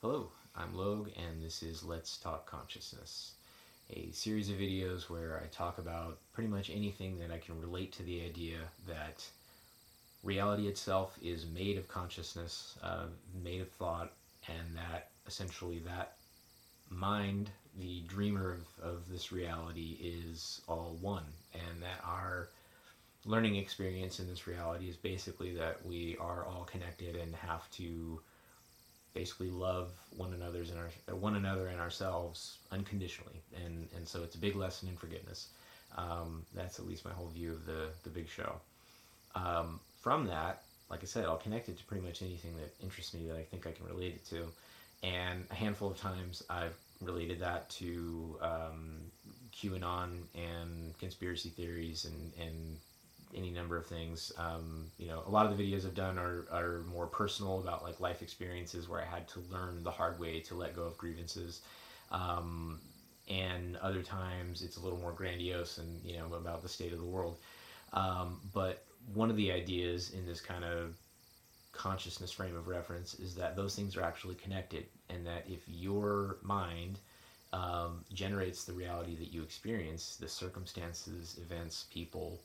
Hello, I'm Logue, and this is Let's Talk Consciousness, a series of videos where I talk about pretty much anything that I can relate to the idea that reality itself is made of consciousness, made of thought, and that essentially that mind, the dreamer of this reality, is all one, and that our learning experience in this reality is basically that we are all connected and have to basically love one another and ourselves unconditionally, and so it's a big lesson in forgiveness. That's at least my whole view of the big show. From that, like I said, I'll connect it to pretty much anything that interests me that I think I can relate it to, and a handful of times I've related that to QAnon and conspiracy theories and any number of things. A lot of the videos I've done are more personal about like life experiences where I had to learn the hard way to let go of grievances. And other times it's a little more grandiose and, about the state of the world. But one of the ideas in this kind of consciousness frame of reference is that those things are actually connected, and that if your mind generates the reality that you experience, the circumstances, events, people,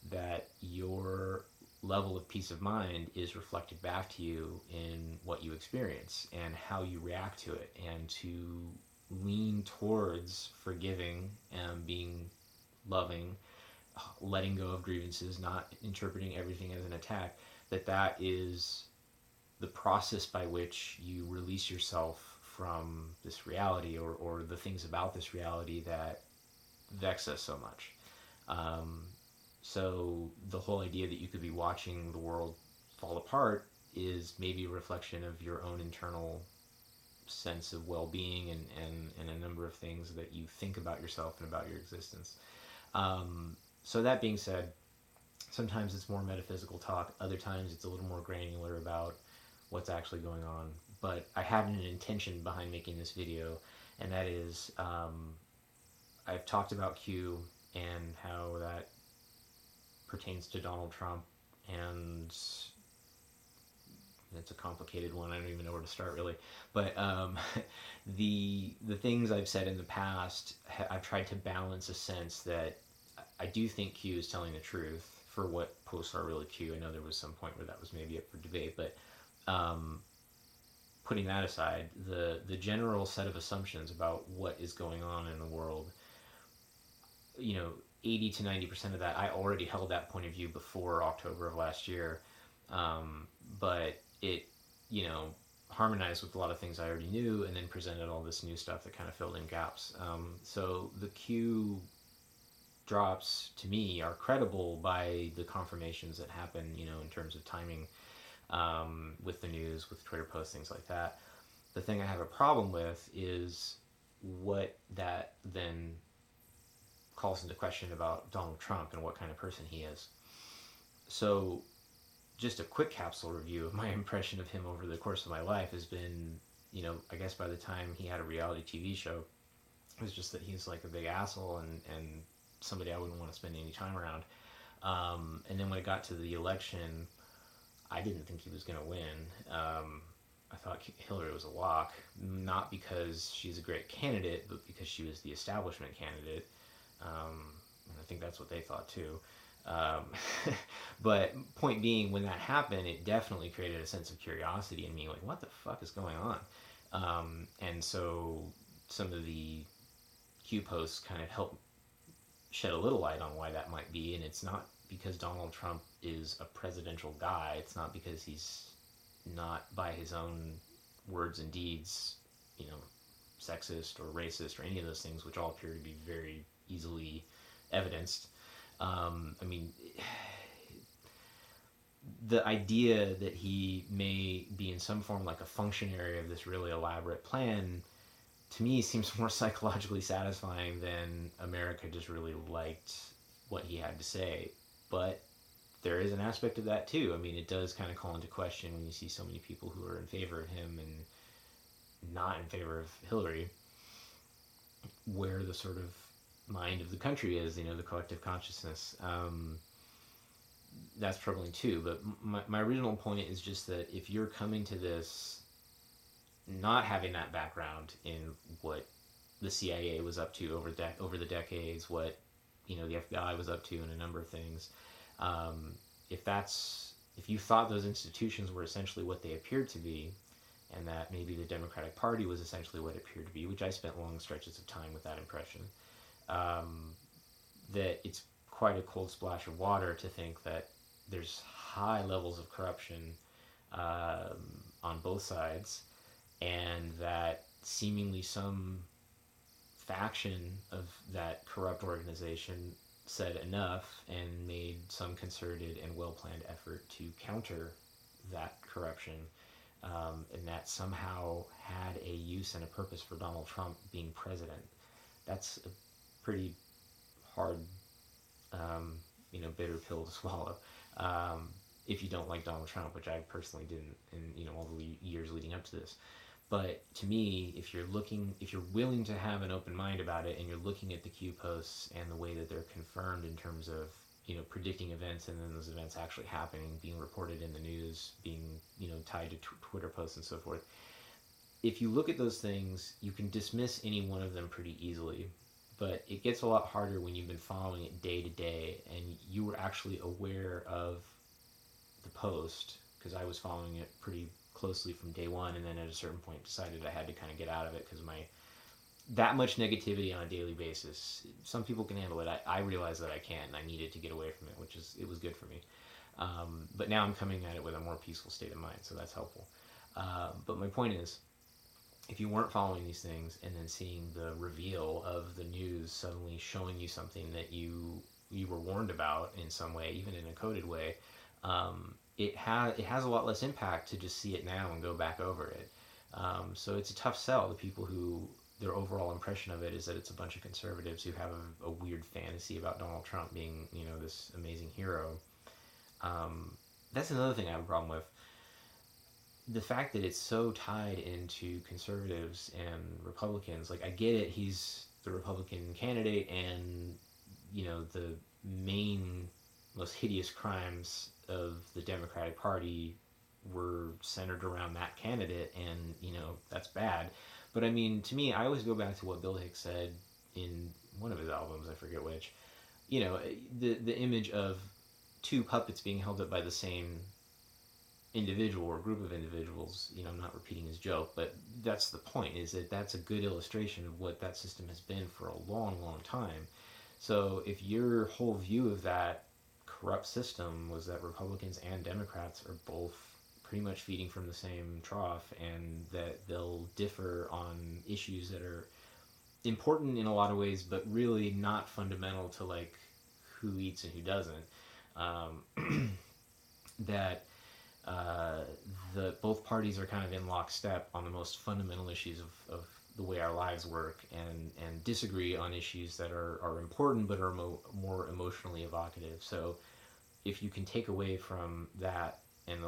that your level of peace of mind is reflected back to you in what you experience and how you react to it, and to lean towards forgiving and being loving, letting go of grievances, not interpreting everything as an attack, that is the process by which you release yourself from this reality, or the things about this reality that vex us so much. So the whole idea that you could be watching the world fall apart is maybe a reflection of your own internal sense of well-being and a number of things that you think about yourself and about your existence. So that being said, sometimes it's more metaphysical talk, other times it's a little more granular about what's actually going on. But I had an intention behind making this video, and that is, I've talked about Q and how that pertains to Donald Trump, and it's a complicated one. I don't even know where to start, really. But the things I've said in the past, I've tried to balance a sense that I do think Q is telling the truth for what posts are really Q. I know there was some point where that was maybe up for debate, but putting that aside, the general set of assumptions about what is going on in the world, 80 to 90% of that, I already held that point of view before October of last year, but it, harmonized with a lot of things I already knew, and then presented all this new stuff that kind of filled in gaps. So the Q drops, to me, are credible by the confirmations that happen, in terms of timing, with the news, with Twitter posts, things like that. The thing I have a problem with is what that then calls into question about Donald Trump and what kind of person he is. So just a quick capsule review of my impression of him over the course of my life has been, I guess by the time he had a reality TV show, it was just that he's like a big asshole and somebody I wouldn't want to spend any time around. And then when it got to the election, I didn't think he was going to win. I thought Hillary was a lock, not because she's a great candidate, but because she was the establishment candidate. And I think that's what they thought too. But point being, when that happened, it definitely created a sense of curiosity in me, like, what the fuck is going on? And so some of the Q posts kind of help shed a little light on why that might be, and it's not because Donald Trump is a presidential guy. It's not because he's not, by his own words and deeds, sexist or racist or any of those things, which all appear to be very easily evidenced. The idea that he may be in some form like a functionary of this really elaborate plan, to me, seems more psychologically satisfying than America just really liked what he had to say. But there is an aspect of that too. It does kind of call into question when you see so many people who are in favor of him and not in favor of Hillary, where the sort of mind of the country is, the collective consciousness. That's troubling too. But my original point is just that if you're coming to this not having that background in what the CIA was up to over the decades, what the FBI was up to, and a number of things. Um, if you thought those institutions were essentially what they appeared to be, and that maybe the Democratic Party was essentially what it appeared to be, which I spent long stretches of time with that impression, um, that it's quite a cold splash of water to think that there's high levels of corruption on both sides, and that seemingly some faction of that corrupt organization said enough and made some concerted and well planned effort to counter that corruption, and that somehow had a use and a purpose for Donald Trump being president. That's a pretty hard, bitter pill to swallow. If you don't like Donald Trump, which I personally didn't, in all the years leading up to this. But to me, if you're willing to have an open mind about it, and you're looking at the Q posts and the way that they're confirmed in terms of predicting events, and then those events actually happening, being reported in the news, being tied to Twitter posts and so forth. If you look at those things, you can dismiss any one of them pretty easily. But it gets a lot harder when you've been following it day to day, and you were actually aware of the post, because I was following it pretty closely from day one, and then at a certain point decided I had to kind of get out of it because that much negativity on a daily basis. Some people can handle it. I realized that I can't, and I needed to get away from it, it was good for me. But now I'm coming at it with a more peaceful state of mind, so that's helpful. But my point is, if you weren't following these things and then seeing the reveal of the news suddenly showing you something that you were warned about in some way, even in a coded way, it has a lot less impact to just see it now and go back over it. So it's a tough sell to people who their overall impression of it is that it's a bunch of conservatives who have a weird fantasy about Donald Trump being this amazing hero. That's another thing I have a problem with. The fact that it's so tied into conservatives and Republicans, like, I get it, he's the Republican candidate, and the main most hideous crimes of the Democratic Party were centered around that candidate, and that's bad. But I mean, to me, I always go back to what Bill Hicks said in one of his albums, I forget which. The image of two puppets being held up by the same individual or group of individuals. I'm not repeating his joke, but that's the point, is that that's a good illustration of what that system has been for a long, long time. So if your whole view of that corrupt system was that Republicans and Democrats are both pretty much feeding from the same trough, and that they'll differ on issues that are important in a lot of ways, but really not fundamental to, like, who eats and who doesn't, that the both parties are kind of in lockstep on the most fundamental issues of the way our lives work, and disagree on issues that are important but are more emotionally evocative. So if you can take away from that, and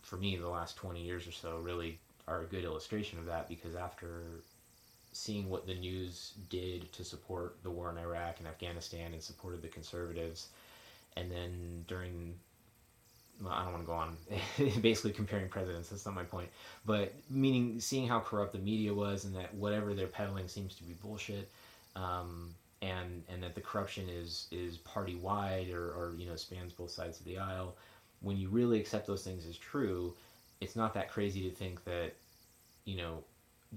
for me, the last 20 years or so really are a good illustration of that, because after seeing what the news did to support the war in Iraq and Afghanistan and supported the conservatives, and then well, I don't want to go on basically comparing presidents, that's not my point, but meaning seeing how corrupt the media was, and that whatever they're peddling seems to be bullshit, and that the corruption is party wide, or spans both sides of the aisle. When you really accept those things as true, it's not that crazy to think that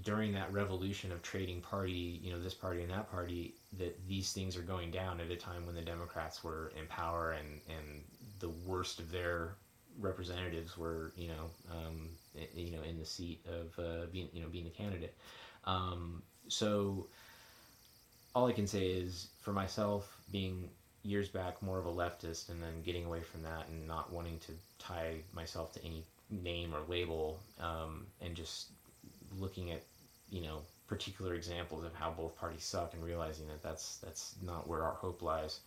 during that revolution of trading party, this party and that party, that these things are going down at a time when the Democrats were in power, and the worst of their representatives were in the seat of being the candidate. So all I can say is, for myself, being years back more of a leftist, and then getting away from that and not wanting to tie myself to any name or label, and just looking at particular examples of how both parties suck, and realizing that that's not where our hope lies.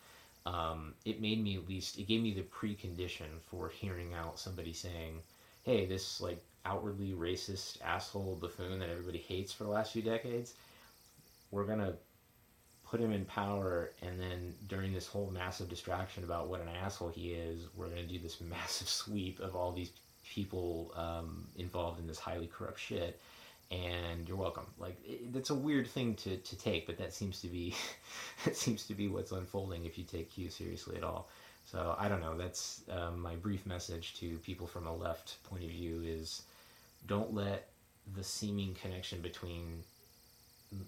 It gave me the precondition for hearing out somebody saying, hey, this, like, outwardly racist asshole buffoon that everybody hates for the last few decades, we're gonna put him in power, and then during this whole massive distraction about what an asshole he is, we're gonna do this massive sweep of all these people involved in this highly corrupt shit, and you're welcome. Like that's a weird thing to take, but that seems to be that seems to be what's unfolding if you take Q seriously at all. So I don't know. That's my brief message to people from a left point of view is don't let the seeming connection between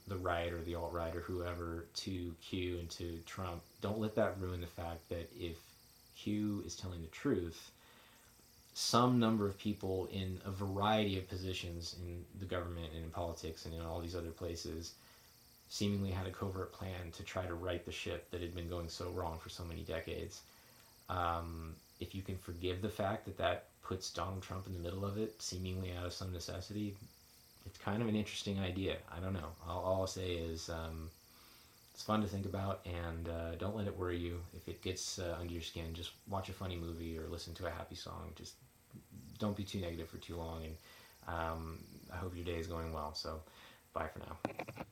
the right or the alt-right or whoever to Q and to Trump, don't let that ruin the fact that if Q is telling the truth, some number of people in a variety of positions in the government and in politics and in all these other places seemingly had a covert plan to try to right the ship that had been going so wrong for so many decades. If you can forgive the fact that that puts Donald Trump in the middle of it, seemingly out of some necessity, it's kind of an interesting idea. I don't know. All I'll say is it's fun to think about, and don't let it worry you. If it gets under your skin, just watch a funny movie or listen to a happy song. Just don't be too negative for too long, and I hope your day is going well. So bye for now.